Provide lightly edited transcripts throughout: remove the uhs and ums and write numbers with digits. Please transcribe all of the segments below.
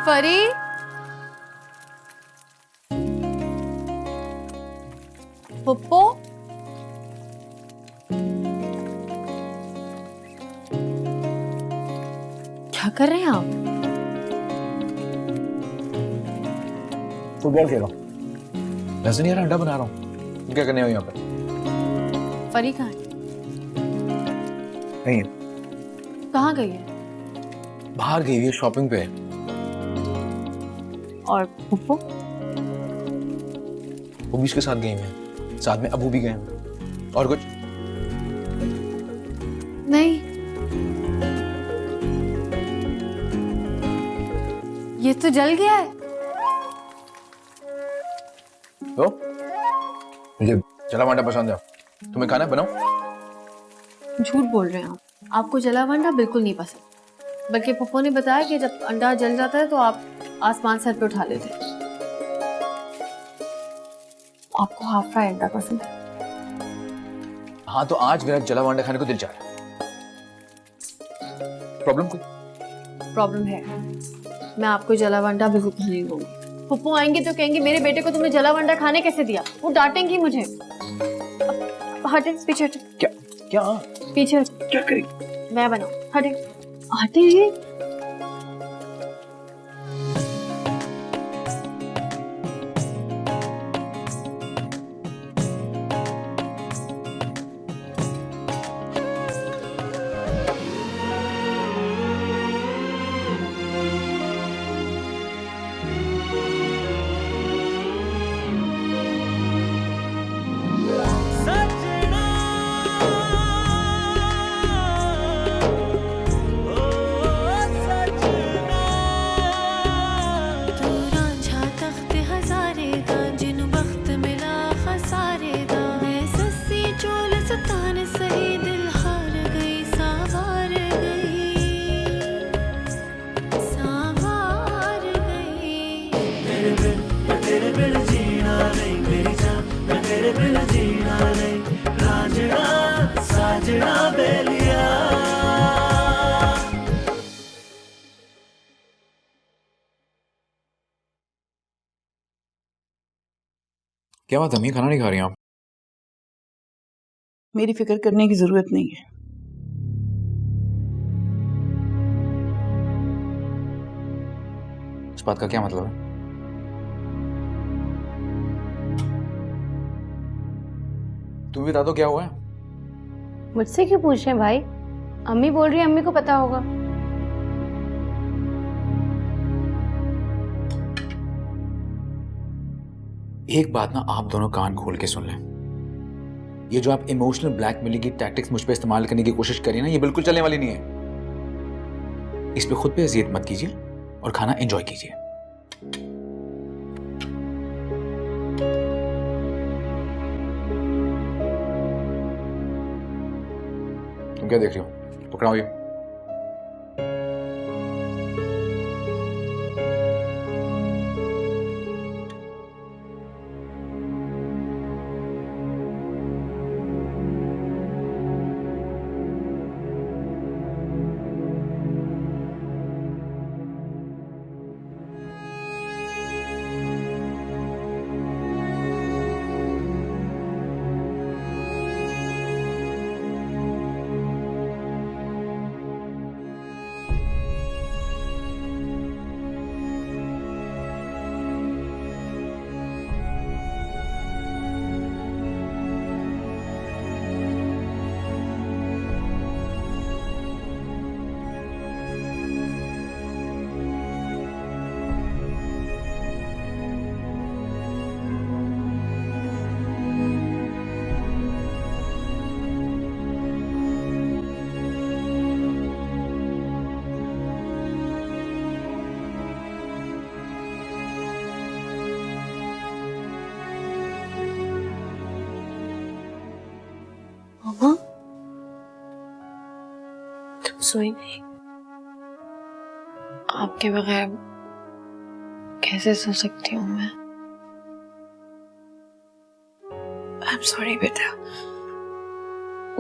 परी, पुप्पो, क्या कर रहे हैं आप? फुटबॉल खेल रहा हूँ। वैसे नहीं यार, अंडा बना रहा हूँ। क्या करने हो यहाँ पे? परी कहाँ है? नहीं, कहाँ गई है? बाहर गई हुई है शॉपिंग पे। और पुप्पो? वो भी इसके साथ गई हुई है, साथ में अबू भी गए हैं। और कुछ नहीं, ये तो जल गया है। तो मुझे जला वंडा पसंद है। तुम्हें खाना है, बनाओ। झूठ बोल रहे हैं आप। आपको जला अंडा बिल्कुल नहीं पसंद, बल्कि पप्पो ने बताया कि जब अंडा जल जाता है तो आप आसमान सर पे उठा लेते हैं। आपको हाफ फ्राई अंडा पसंद है। हाँ, तो आज मेरा जला वंडा खाने को दिल चाह रहा है। प्रॉब्लम कोई? प्रॉब्लम है, मैं आपको जला अंडा बिल्कुल खाने नहीं दूंगी। पप्पो आएंगे तो कहेंगे मेरे बेटे को तुमने जला अंडा खाने कैसे दिया, वो डांटेंगी मुझे। हटे पीछे, हटे। क्या क्या पीछे हटे। क्या करेगी? मैं बनाऊं, हटे हटे। क्या बात है, मैं खाना नहीं खा रही आप? मेरी फिक्र करने की जरूरत नहीं है। इस बात का क्या मतलब है? तुम बता दो क्या हुआ है। मुझसे क्यों पूछ रहे हैं भाई? अम्मी बोल रही है, अम्मी को पता होगा। एक बात ना, आप दोनों कान खोल के सुन लें। ये जो आप इमोशनल ब्लैकमेलिंग की टैक्टिक्स मुझ पे इस्तेमाल करने की कोशिश करिए ना, ये बिल्कुल चलने वाली नहीं है। इस पे खुद पे अजियत मत कीजिए और खाना एंजॉय कीजिए। तुम क्या देख रही हो? पकड़ाओ ये। मामा, तुम सोई नहीं? आपके बगैर कैसे सो सकती हूँ मैं? आई एम सॉरी बेटा,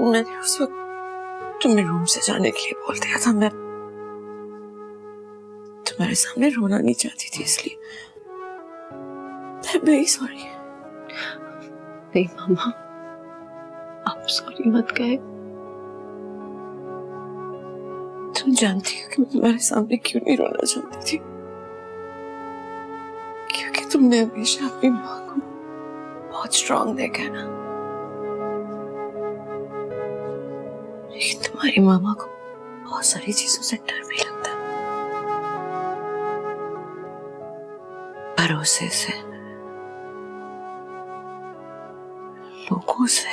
मैंने उस वक्त तुम्हें रूम से जाने के लिए बोल दिया था। मैं तुम्हारे सामने रोना नहीं चाहती थी, इसलिए I'm very sorry। नहीं मामा, आप सॉरी मत कहे। तुम जानती हो कि मैं तुम्हारे सामने क्यों नहीं रोना चाहती थी? क्योंकि तुमने हमेशा अपनी माँ को बहुत स्ट्रांग देखा है ना। लेकिन तुम्हारी मामा को बहुत सारी चीजों से डर भी लगता है। भरोसे से, लोगों से,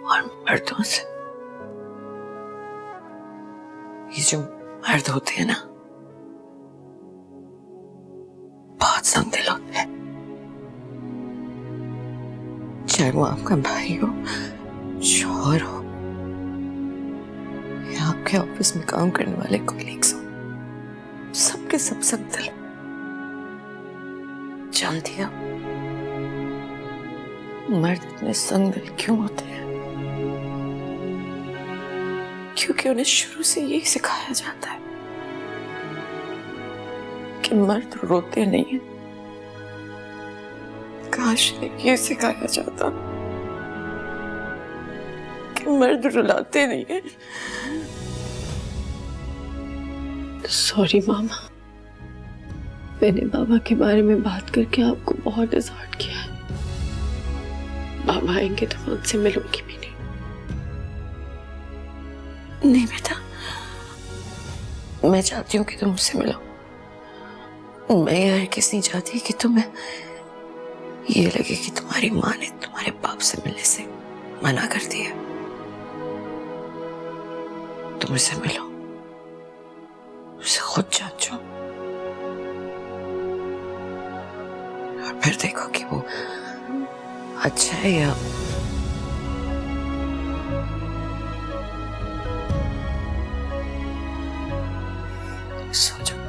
और मर्दों से। ये जो मर्द होते हैं ना, बहुत संग-दिल होते हैं। चाहे वो आपका भाई हो, शौहर हो, या आपके ऑफिस में काम करने वाले कॉलीग्स हो, सबके सब संग-दिल। जानती हो मर्द इतने संग-दिल क्यों होते हैं? क्योंकि उन्हें शुरू से यही सिखाया जाता है कि मर्द रोते नहीं है। काश ये सिखाया जाता कि मर्द रुलाते नहीं है। सॉरी मामा, मैंने बाबा के बारे में बात करके आपको बहुत डिसहार्ट किया है। बाबा आएंगे तो मैं उनसे मिलूंगी भी नहीं। नहीं बेटा, मैं चाहती हूँ कि तुम मुझसे मिलो। मैं यार किस नहीं चाहती कि तुम्हें ये लगे कि तुम्हारी माँ ने तुम्हारे बाप से मिलने से मना कर दिया। तुम मुझसे मिलो, उसे खुद जांचो और फिर देखो कि वो अच्छा है या सो जाओ।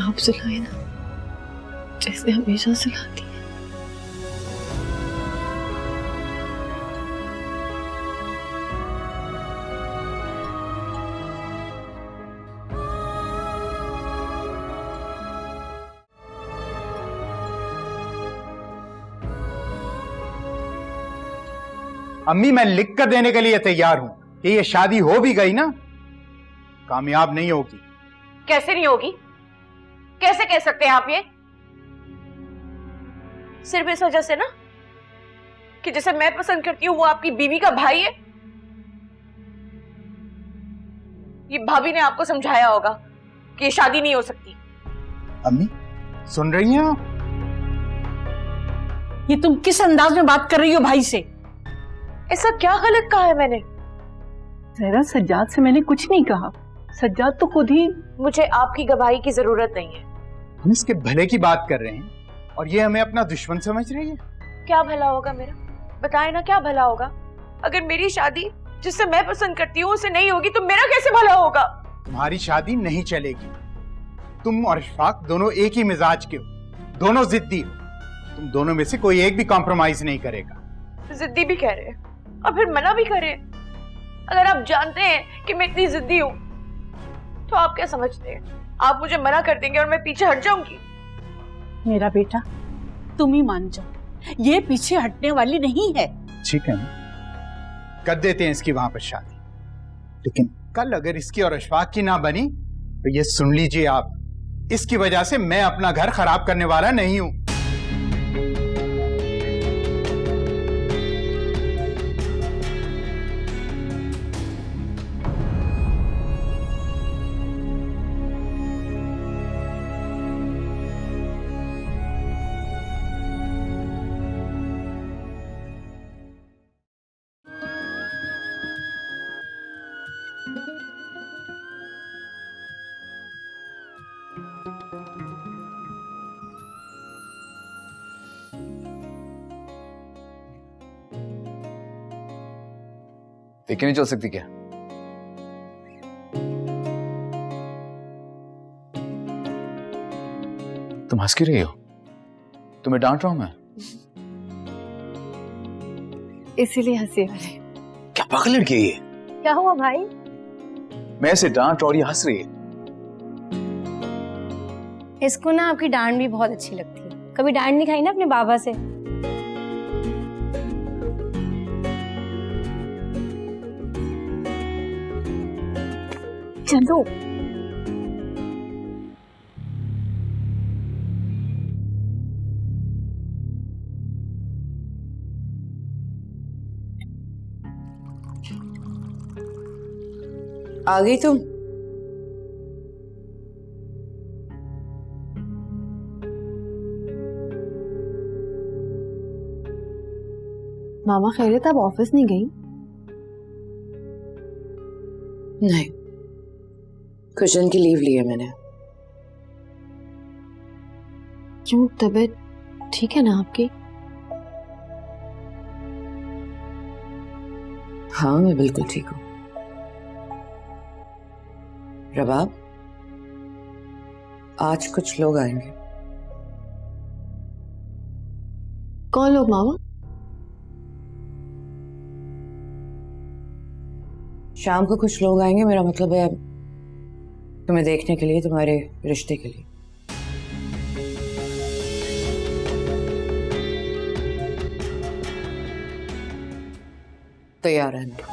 आप सुलाए ना, जैसे हमेशा सुलाती है। अम्मी, मैं लिख कर देने के लिए तैयार हूं कि ये शादी हो भी गई ना, कामयाब नहीं होगी। कैसे नहीं होगी? कैसे कह सकते हैं आप ये? सिर्फ इस वजह से ना कि जिसे मैं पसंद करती हूँ वो आपकी बीवी का भाई है। ये भाभी ने आपको समझाया होगा कि ये शादी नहीं हो सकती। अम्मी, सुन रही हैं आप? ये तुम किस अंदाज में बात कर रही हो भाई से? ऐसा क्या गलत कहा है मैंने? जरा, सज्जाद से मैंने कुछ नहीं कहा। सज्जाद तो खुद ही। मुझे आपकी गवाही की जरूरत नहीं है। हम इसके भले की बात कर रहे हैं और ये हमें अपना दुश्मन समझ रही है। क्या भला होगा मेरा? बताए ना, क्या भला होगा? अगर मेरी शादी जिससे मैं पसंद करती हूँ उसे नहीं होगी तो मेरा कैसे भला होगा? तुम्हारी शादी नहीं चलेगी। तुम और इशफाक दोनों एक ही मिजाज के हो, दोनों जिद्दी हो। तुम दोनों में से कोई एक भी कॉम्प्रोमाइज नहीं करेगा। जिद्दी भी कह रहे हैं और फिर मना भी कर रहे हैं। अगर आप जानते हैं कि मैं इतनी जिद्दी हूँ तो आप क्या समझते हैं? आप मुझे मना कर देंगे और मैं पीछे हट जाऊंगी? मेरा बेटा, तुम ही मान जाओ, ये पीछे हटने वाली नहीं है। ठीक है, कर देते हैं इसकी वहां पर शादी। लेकिन कल अगर इसकी और अशफाक की ना बनी तो ये सुन लीजिए आप, इसकी वजह से मैं अपना घर खराब करने वाला नहीं हूं। देख के नहीं चल सकती क्या? तुम हंस क्यों रही हो? तुम्हें डांट रहा हूं मैं? इसीलिए हंसी वाले। क्या पागल लड़की है ये? क्या हुआ भाई? मैं इसे डांट और ये हंस रही है। इसको ना आपकी डांट भी बहुत अच्छी लगती है। कभी डांट नहीं खाई ना अपने बाबा से? चलो आ गई तुम? मामा खैरियत, आप ऑफिस नहीं गई? नहीं, कुछ दिन की लीव ली है मैंने। क्यों, तबीयत ठीक है ना आपकी? हाँ, मैं बिल्कुल ठीक हूँ। रबाब, आज कुछ लोग आएंगे। कौन लोग मामा? शाम को कुछ लोग आएंगे, मेरा मतलब है तुम्हें देखने के लिए, तुम्हारे रिश्ते के लिए। तैयार रहना।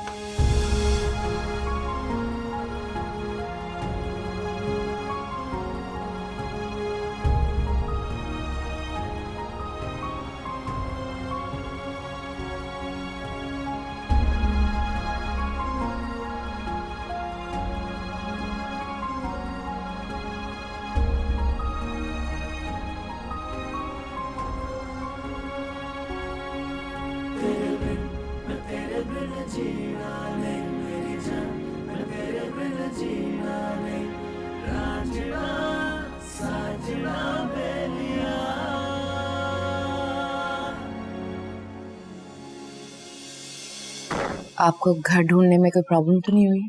आपको घर ढूंढने में कोई प्रॉब्लम तो नहीं हुई?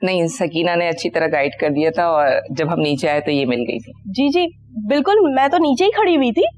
नहीं, सकीना ने अच्छी तरह गाइड कर दिया था और जब हम नीचे आए तो ये मिल गई थी। जी जी बिल्कुल, मैं तो नीचे ही खड़ी हुई थी।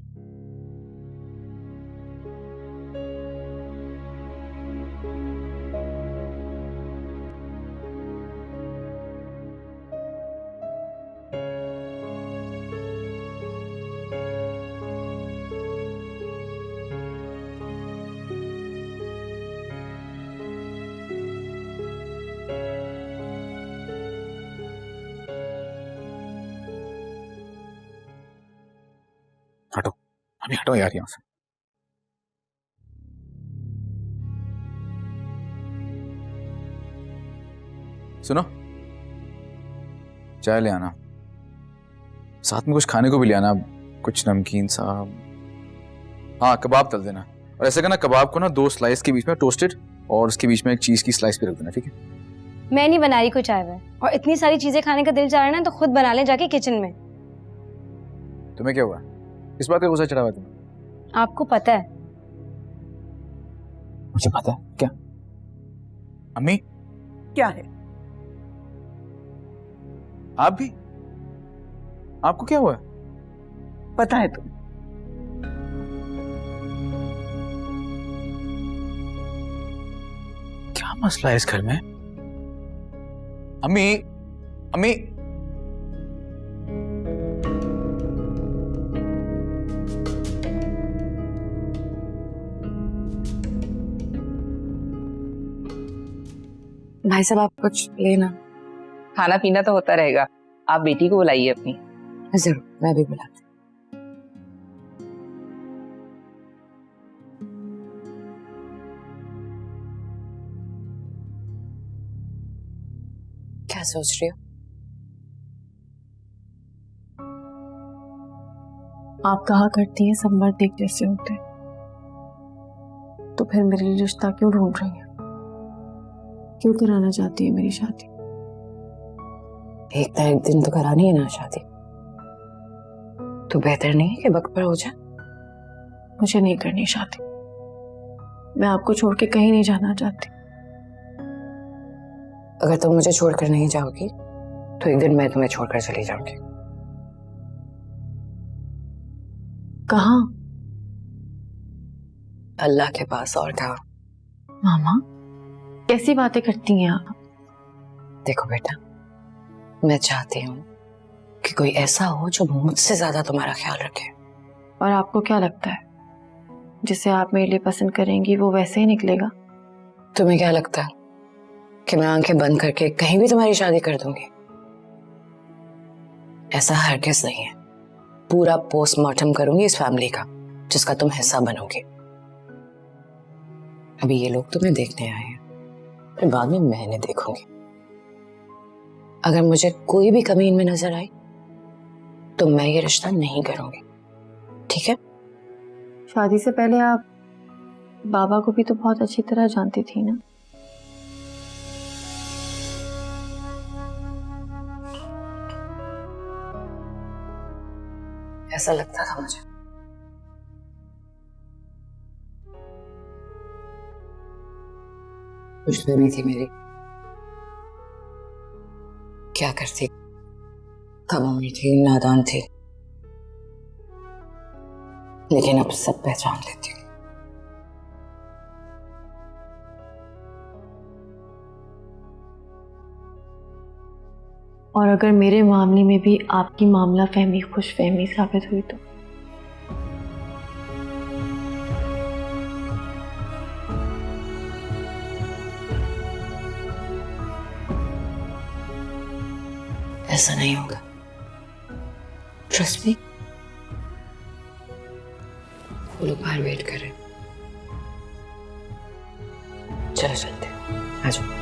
हटो, अभी हटो यार यहाँ से। सुनो, चाय ले आना, साथ में कुछ खाने को भी ले आना, कुछ नमकीन सा। हाँ, कबाब तल देना। और ऐसे करना, कबाब को ना 2 स्लाइस के बीच में टोस्टेड और उसके बीच में एक चीज की स्लाइस भी रख देना, ठीक है? मैं नहीं बना रही कोई चाय वाय, और इतनी सारी चीजें खाने का दिल चाह रहा है ना तो खुद बना ले जाके किचन में। तुम्हें क्या हुआ? इस बात का गुस्सा चढ़ा हुआ तुम्हें? आपको पता है? मुझे पता है। क्या अम्मी? क्या है? आप भी? आपको क्या हुआ? पता है तुम? क्या मसला है इस घर में? अम्मी, अम्मी, भाई साहब, आप कुछ लेना। खाना पीना तो होता रहेगा, आप बेटी को बुलाइए अपनी। जरूर, मैं भी बुलाती। क्या सोच रही हो? आप कहा करती हैं सब मर्द एक जैसे होते हैं, तो फिर मेरे लिए रिश्ता क्यों ढूंढ रही हैं? क्यों कराना चाहती है मेरी शादी? एक ना एक दिन तो करानी है ना शादी, तो बेहतर नहीं है कि वक्त पर हो जाए? मुझे नहीं करनी शादी, मैं आपको छोड़ के कहीं नहीं जाना चाहती। अगर तुम मुझे छोड़कर नहीं जाओगी तो एक दिन मैं तुम्हें छोड़कर चली जाऊंगी। कहाँ? अल्लाह के पास, और कहाँ? मामा कैसी बातें करती हैं आप? देखो बेटा, मैं चाहती हूँ कि कोई ऐसा हो जो मुझसे ज्यादा तुम्हारा ख्याल रखे। और आपको क्या लगता है जिसे आप मेरे लिए पसंद करेंगी वो वैसे ही निकलेगा? तुम्हें क्या लगता है कि मैं आंखें बंद करके कहीं भी तुम्हारी शादी कर दूंगी? ऐसा हरगिज नहीं है। पूरा पोस्टमार्टम करूंगी इस फैमिली का, जिसका तुम हिस्सा बनोगे। अभी ये लोग तुम्हें देखने आए हैं, फिर बाद में मैं इन्हें देखूंगी। अगर मुझे कोई भी कमी इनमें नजर आई तो मैं ये रिश्ता नहीं करूंगी, ठीक है? शादी से पहले आप बाबा को भी तो बहुत अच्छी तरह जानती थी ना? ऐसा लगता था मुझे। कुछ भी थी मेरी, क्या करती, कब उम्र थी, नादान थी, लेकिन अब सब पहचान लेती हूँ। और अगर मेरे मामले में भी आपकी मामला फहमी खुशफहमी साबित हुई तो? ऐसा नहीं होगा, ट्रस्ट मी। वो लोग बाहर वेट कर रहे हैं। चलो चलते हैं, आ जाओ।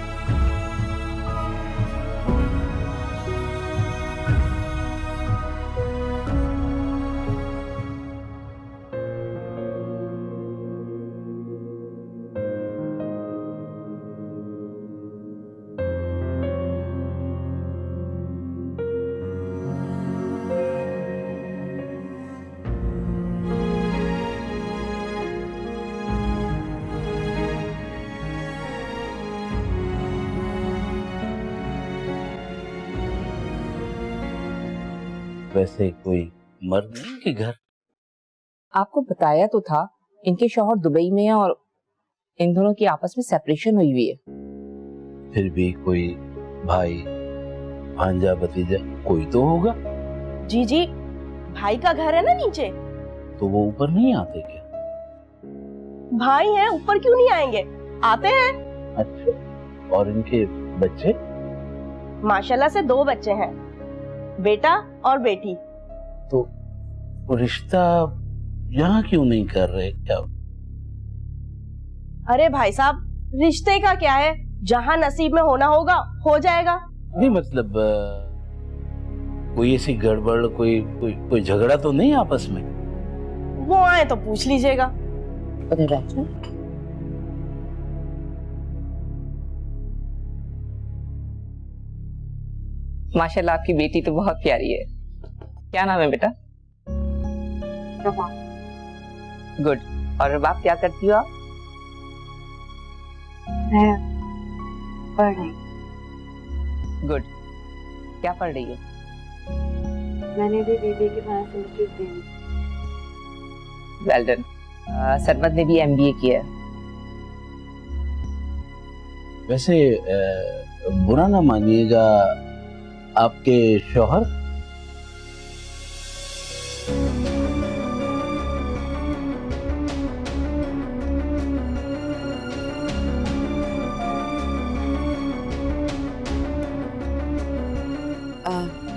वैसे कोई मर्द नहीं कि घर? आपको बताया तो था, इनके शौहर दुबई में है और इन दोनों की आपस में सेपरेशन हुई हुई है। फिर भी कोई भाई, भांजा, भतीजा कोई तो होगा। जी जी, भाई का घर है ना नीचे। तो वो ऊपर नहीं आते क्या? भाई हैं, ऊपर क्यों नहीं आएंगे? आते हैं। अच्छा, और इनके बच्चे? माशाल्लाह से 2 बच्चे हैं, बेटा और बेटी। तो रिश्ता यहाँ क्यों नहीं कर रहे क्या? अरे भाई साहब, रिश्ते का क्या है, जहाँ नसीब में होना होगा हो जाएगा। नहीं मतलब कोई ऐसी गड़बड़, कोई झगड़ा तो नहीं आपस में? वो आए तो पूछ लीजिएगा। माशाल्लाह आपकी बेटी तो बहुत प्यारी है। क्या नाम है बेटा? गुड। और रबाब क्या करती हो आप? मैं पढ़ रही। गुड। क्या पढ़ रही हो? मैंने भी बीबीए की फाइनल सेमेस्टर दी। Well done. सरमद ने भी एमबीए किया है। वैसे बुरा ना मानिएगा, आपके शौहर?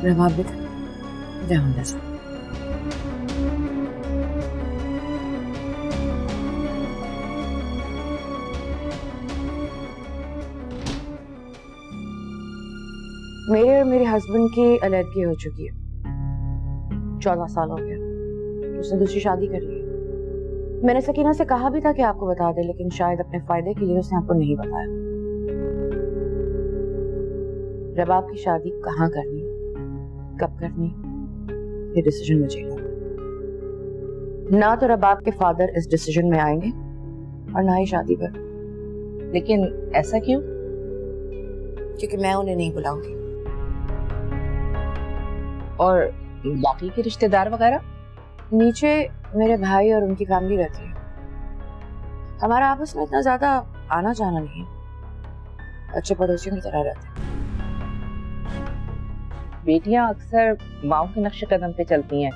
रबाब बेटा, जाओ अंदर से। मेरे और मेरे हस्बैंड की अलहदगी हो चुकी है। 14 साल हो गया। उसने दूसरी शादी कर ली। मैंने सकीना से कहा भी था कि आपको बता दे, लेकिन शायद अपने फायदे के लिए उसने आपको नहीं बताया। रबाब की शादी कहाँ करनी, कब करनी, ये डिसीजन मुझे लेना। ना तो रबाब के फादर इस डिसीजन में आएंगे और ना ही शादी पर। लेकिन ऐसा क्यों? क्योंकि मैं उन्हें नहीं बुलाऊंगी। और बाकी के रिश्तेदार वगैरह? नीचे मेरे भाई और उनकी फैमिली रहती है। हमारा आपस में इतना ज्यादा आना जाना नहीं, अच्छे पड़ोसियों की तरह रहते। बेटियां अक्सर माओ के नक्शे कदम पे चलती हैं।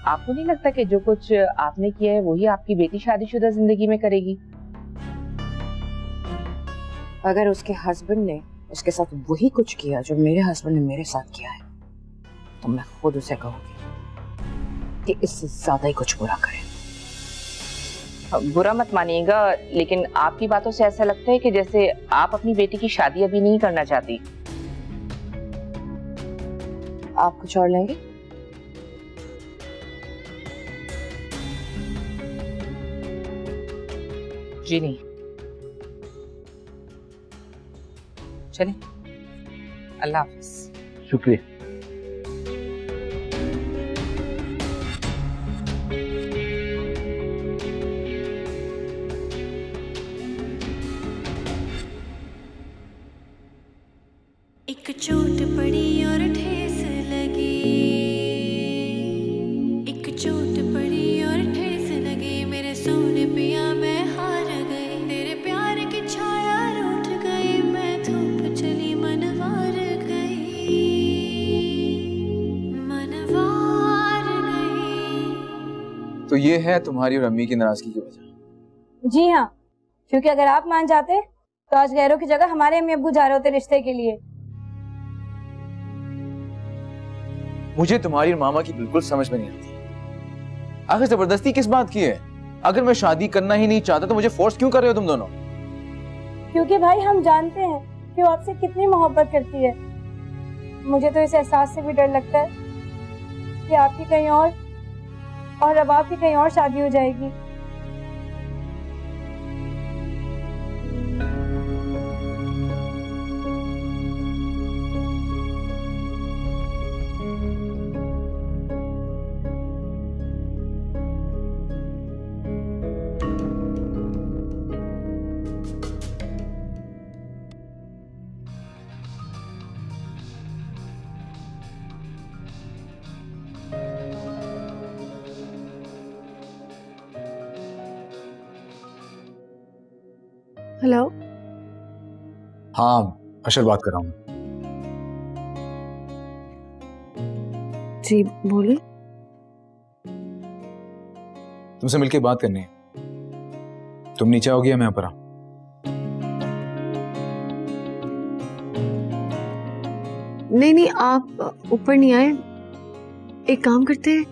आपको नहीं लगता कि जो कुछ आपने किया है वही आपकी बेटी शादीशुदा जिंदगी में करेगी? अगर उसके हस्बैंड ने उसके साथ वही कुछ किया जो मेरे हस्बैंड ने मेरे साथ किया है, तो मैं खुद उसे कहूंगी कि इससे ज्यादा ही कुछ बुरा करे। बुरा मत मानिएगा, लेकिन आपकी बातों से ऐसा लगता है कि जैसे आप अपनी बेटी की शादी अभी नहीं करना चाहती। आप कुछ और लेंगे? जी नहीं। चलिए, अल्लाह हाफिज। शुक्रिया। एक चोट पड़ी और ठेस लगी, एक चोट पड़ी और ठेस लगी, मेरे सोने पिया मैं हार गई, तेरे प्यार की छाया रूठ गई, मैं धूप चली मनवार गई, मनवार गई। तो ये है तुम्हारी और अम्मी की नाराजगी की वजह? जी हाँ, क्योंकि अगर आप मान जाते तो आज गैरों की जगह हमारे अम्मी अब्बू जा रहे होते रिश्ते के लिए। मुझे तुम्हारी और मामा की बिल्कुल समझ में नहीं आती। आखिर जबरदस्ती किस बात की है? अगर मैं शादी करना ही नहीं चाहता तो मुझे फोर्स क्यों कर रहे हो तुम दोनों? क्योंकि भाई हम जानते हैं कि वो आपसे कितनी मोहब्बत करती है। मुझे तो इस एहसास से भी डर लगता है कि आपकी कहीं और अब आपकी कहीं और शादी हो जाएगी। हेलो। हाँ, अशर बात कर रहा हूँ। जी बोलिए। तुमसे मिलके बात करनी है। तुम नीचे आओगी या मैं ऊपर आऊं? नहीं, आप ऊपर नहीं आए। एक काम करते हैं,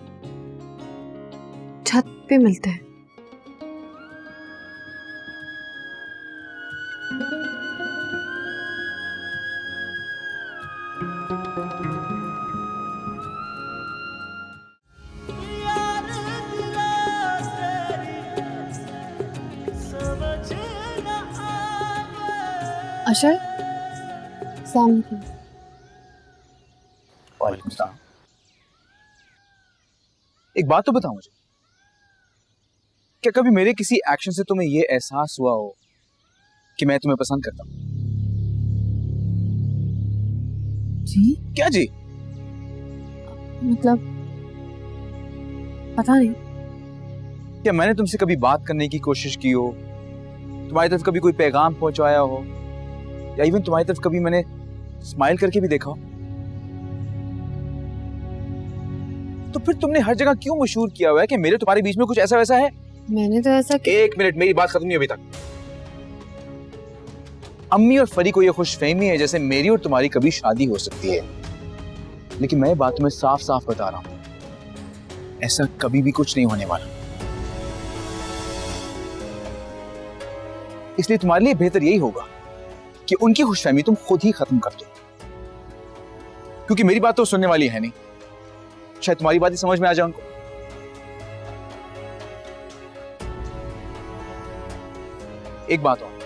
छत पे मिलते हैं। अशर, अस्सलाम वालेकुम। वालेकुम सलाम। एक बात तो बताओ मुझे, क्या कभी मेरे किसी एक्शन से तुम्हें ये एहसास हुआ हो कि मैं तुम्हें पसंद करता हूं? जी? क्या जी? मतलब पता नहीं। क्या मैंने तुमसे कभी बात करने की कोशिश की हो, तुम्हारी तरफ कभी कोई पैगाम पहुंचाया हो, या इवन तुम्हारी तरफ कभी मैंने स्माइल करके भी देखा हो? तो फिर तुमने हर जगह क्यों मशहूर किया हुआ है कि मेरे तुम्हारे बीच में कुछ ऐसा वैसा है? मैंने तो ऐसा एक मिनट, मेरी बात खत्म नहीं अभी तक। अम्मी और फरी को यह खुशफहमी है जैसे मेरी और तुम्हारी कभी शादी हो सकती है, लेकिन मैं बात तुम्हें साफ साफ बता रहा हूं, ऐसा कभी भी कुछ नहीं होने वाला। इसलिए तुम्हारे लिए बेहतर यही होगा कि उनकी खुशफहमी तुम खुद ही खत्म कर दो, क्योंकि मेरी बात तो सुनने वाली है नहीं। शायद तुम्हारी बात ही समझ में आ जाए उनको। एक बात और,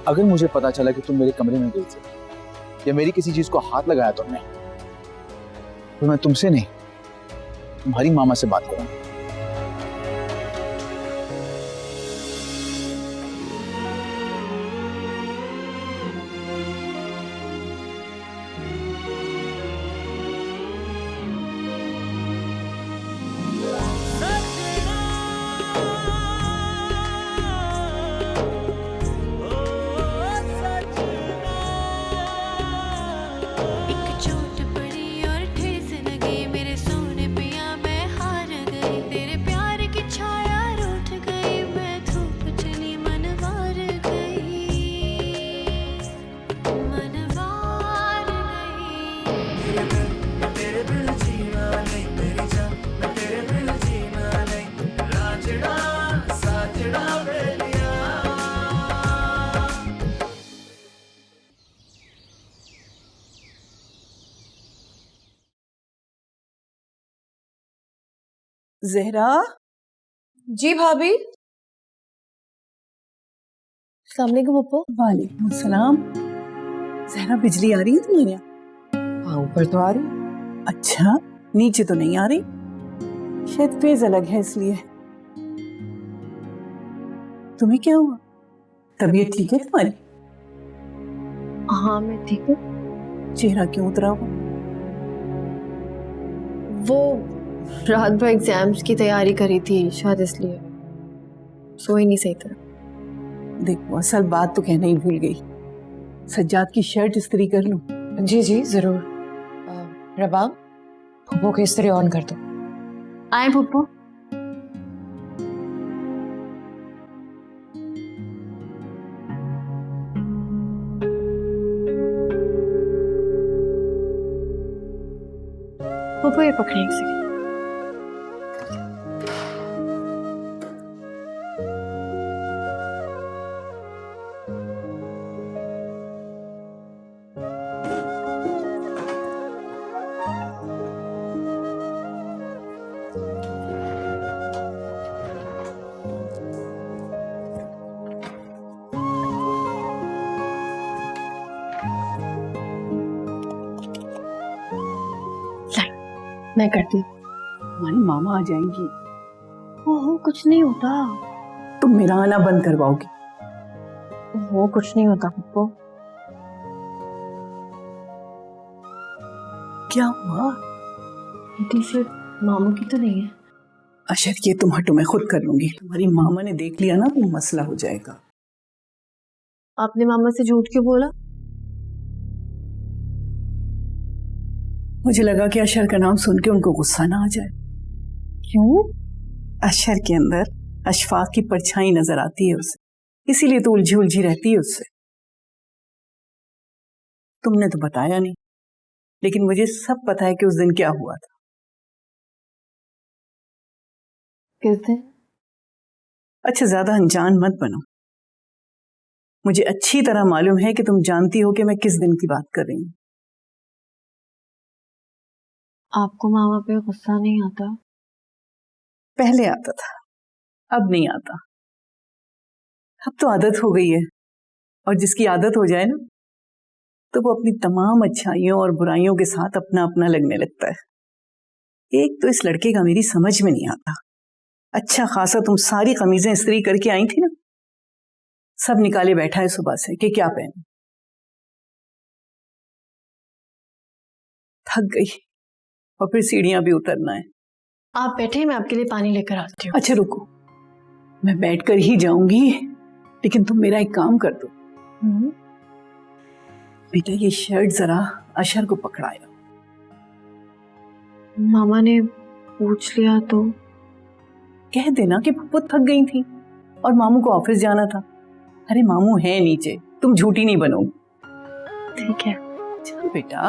अगर मुझे पता चला कि तुम मेरे कमरे में गई थी या मेरी किसी चीज को हाथ लगाया तुमने, तो मैं तुमसे नहीं, तुम्हारी मामा से बात करूंगा। जहरा। जी भाभी। अस्सलाम वालेकुम पप्पू। वालेकुम सलाम। जहरा, बिजली आ रही है तुम्हारे यहाँ? हाँ, ऊपर तो आ रही। अच्छा, नीचे तो नहीं आ रही, शायद फेज अलग है इसलिए। तुम्हें क्या हुआ? तबीयत ठीक है तुम्हारी? हाँ मैं ठीक हूँ। चेहरा क्यों उतरा हुआ? वो रात भर एग्जाम्स की तैयारी करी थी शायद, इसलिए सोई नहीं सही तरह। देखो, असल बात तो कहना ही भूल गई। सज्जाद की शर्ट इस्त्री कर लूं? जी जी जरूर। रबाब, फूफो को इस्त्री ऑन कर दो। आए पप्पू। पप्पू ये पकड़े एक सेकंड। मैं करती हूँ। हमारी मामा आ जाएंगी। ओहो कुछ नहीं होता। तुम मेरा आना बंद करवाओगी। वो कुछ नहीं होता पप्पू। क्या हुआ? ये टी शर्ट मामू की तो नहीं है? अशर, ये तुम हटो, मैं खुद कर लूंगी। तुम्हारी मामा ने देख लिया ना तो मसला हो जाएगा। आपने मामा से झूठ क्यों बोला? मुझे लगा कि अशर का नाम सुन के उनको गुस्सा ना आ जाए। क्यों? अशर के अंदर अशफाक की परछाई नजर आती है उसे, इसीलिए तो उलझी उलझी रहती है उससे। तुमने तो बताया नहीं, लेकिन मुझे सब पता है कि उस दिन क्या हुआ था। किस दिन? अच्छा, ज्यादा अनजान मत बनो। मुझे अच्छी तरह मालूम है कि तुम जानती हो कि मैं किस दिन की बात कर रही हूँ। आपको मामा पे गुस्सा नहीं आता? पहले आता था, अब नहीं आता। अब तो आदत हो गई है, और जिसकी आदत हो जाए ना तो वो अपनी तमाम अच्छाइयों और बुराइयों के साथ अपना अपना लगने लगता है। एक तो इस लड़के का मेरी समझ में नहीं आता। अच्छा खासा तुम सारी कमीजें इस्त्री करके आई थी ना, सब निकाले बैठा है सुबह से कि क्या पहने। थक गई, और फिर सीढ़ियां भी उतरना है। आप बैठे, मैं आपके लिए पानी लेकर आती हूँ। अच्छा रुको, मैं बैठकर ही जाऊंगी, लेकिन तुम मेरा एक काम कर दो। बेटा, ये शर्ट जरा अशर को पकड़ाया। मामा ने पूछ लिया तो? कह देना कि पप्पू थक गई थी और मामू को ऑफिस जाना था। अरे मामू है नीचे, तुम झूठी नहीं बनो। ठीक है। चल बेटा।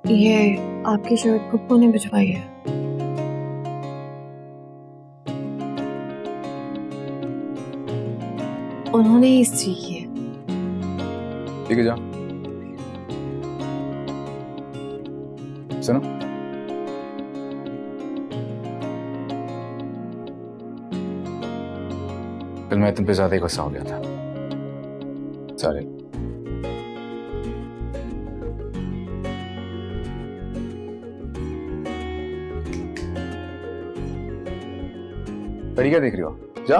ये आपकी शर्ट पप्पू ने भिजवाई है। उन्होंने ही इस्त्री की है। ठीक है, जा। सुनो, कल मैं तुम पे ज्यादा ही गुस्सा हो गया था। सॉरी। क्या देख रही हो? जा।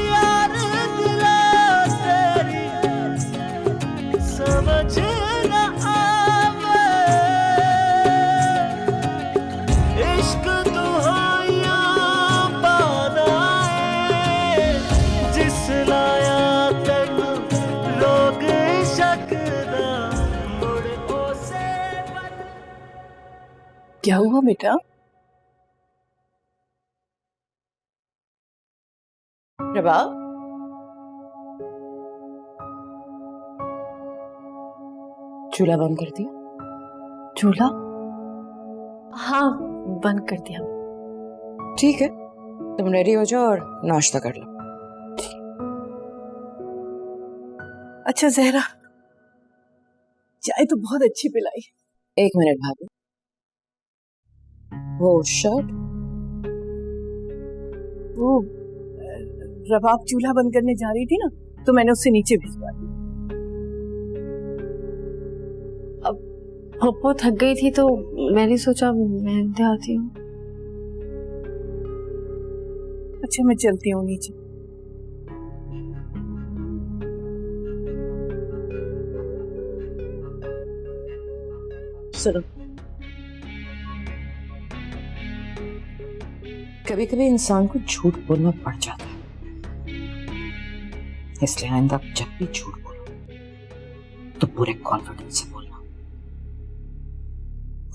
यार दिला क्या हुआ बेटा? प्रभा, चूल्हा बंद कर दिया? चूल्हा? हाँ, बंद कर दिया। ठीक है, तुम रेडी हो जाओ और नाश्ता कर लो। अच्छा जहरा, चाय तो बहुत अच्छी पिलाई। 1 मिनट भाभी, वो शर्ट? वो रबाब चूल्हा बंद करने जा रही थी ना, तो मैंने उससे नीचे भिजवा दी। पप्पो थक गई थी तो मैंने सोचा मैं दे आती हूँ। अच्छा मैं चलती हूँ नीचे। सुनो, कभी कभी इंसान को झूठ बोलना पड़ जाता है, इसलिए आइंदा जब भी झूठ बोलो तो पूरे कॉन्फिडेंस से बोलना,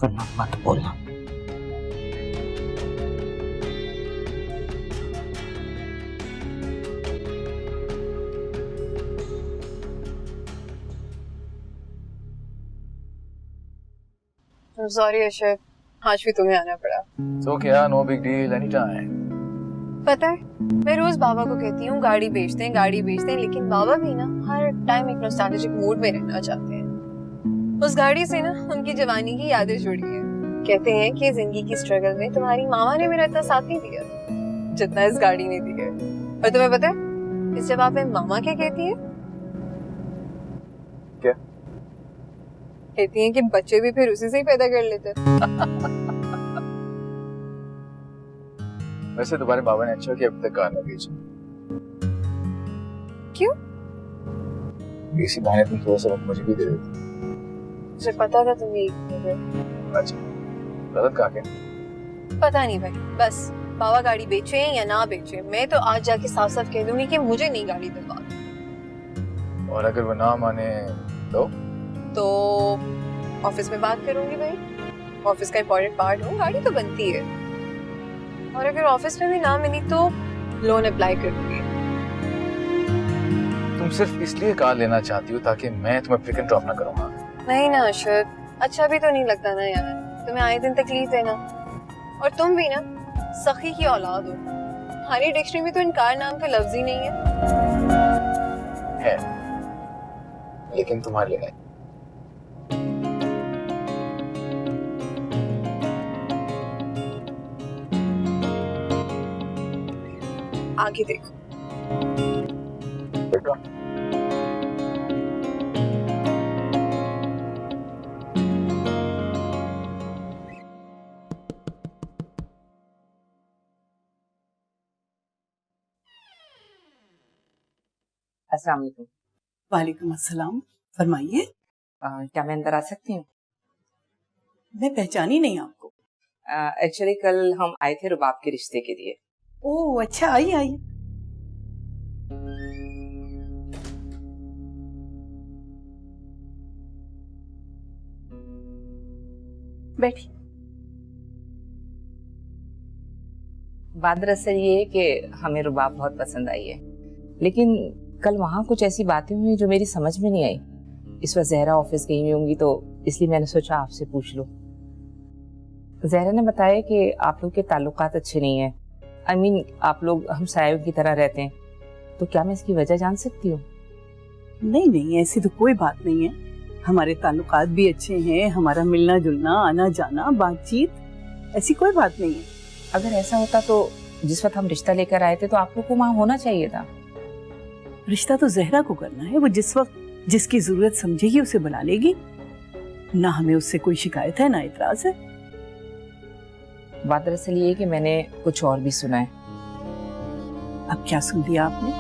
वरना मत बोलना। सॉरी अशोक, आज भी तुम्हें आना पड़ा। So क्या, no big deal, anytime. पता है, मैं रोज बाबा को कहती हूँ गाड़ी बेचते हैं, लेकिन बाबा भी ना हर टाइम एक नॉस्टैल्जिक मूड में रहना चाहते हैं। उस गाड़ी से ना उनकी जवानी की यादें जुड़ी है। कहते हैं कि जिंदगी की स्ट्रगल में तुम्हारी मामा ने मेरा इतना साथ नहीं दिया जितना इस गाड़ी ने दिया। और तुम्हें पता है इस जवाब में मामा क्या कहती है? क्या कहती हैं कि बच्चे भी फिर उसी से ही पैदा कर लेते। वैसे तुम्हारे बाबा ने अच्छा किया अभी तक कार न बेची। क्यों? इसी बहाने तुम थोड़ा सा वक्त मुझे भी दे देते। मुझे पता था तुम यही करोगे। अच्छा, गलत कहा क्या? पता नहीं भाई, बस बाबा गाड़ी बेचे या ना बेचे, मैं तो आज जाके साफ साफ कह दूंगी कि मुझे नहीं गाड़ी दिलवा। और अगर वो ना माने तो ऑफिस में बात करूंगी भाई। ऑफिस का इम्पोर्टेंट पार्ट हूँ, गाड़ी तो बनती है। और अगर ऑफिस में भी ना मिली तो लोन अप्लाई करूंगी। तुम सिर्फ इसलिए कार लेना चाहती हो ताकि मैं तुम्हें पिक एंड ड्रॉप ना करूंगा? नहीं ना अशोक, अच्छा भी तो नहीं लगता ना यार, तुम्हें आए दिन तकलीफ देना। और तुम भी ना सखी की औलाद हो, हमारी डिक्शनरी में तो इनकार नाम का लफ्ज ही नहीं है, लेकिन तुम्हारे लिए नहीं। आगे देखो। अस्सलाम वालेकुम। वालेकुम अस्सलाम, फरमाइए। क्या मैं अंदर आ सकती हूँ? मैं पहचानी नहीं आपको। एक्चुअली कल हम आए थे रुबाब के रिश्ते के लिए। ओह अच्छा, आइए आइए। बैठिए। बात दरअसल ये है कि हमें रुबाब बहुत पसंद आई है, लेकिन कल वहाँ कुछ ऐसी बातें हुई जो मेरी समझ में नहीं आई। इस वक्त जहरा ऑफिस गई हुई होंगी तो इसलिए मैंने सोचा आपसे पूछ लूं। जहरा ने बताया कि आप लोग के ताल्लुकात अच्छे नहीं हैं। I mean, आप लोग हमसायों की तरह रहते हैं, तो क्या मैं इसकी वजह जान सकती हूँ? नहीं नहीं, ऐसी तो कोई बात नहीं है। हमारे ताल्लुकात भी अच्छे हैं, हमारा मिलना जुलना, आना जाना, बातचीत, ऐसी कोई बात नहीं है। अगर ऐसा होता तो जिस वक्त हम रिश्ता लेकर आए थे तो आप लोग को वहाँ होना चाहिए था। रिश्ता तो जहरा को करना है, वो जिस वक्त जिसकी जरूरत समझेगी उसे बुला लेगी। ना हमें उससे कोई शिकायत है ना इतराज है। बात दरअसल ये है कि मैंने कुछ और भी सुना है। अब क्या सुन लिया आपने?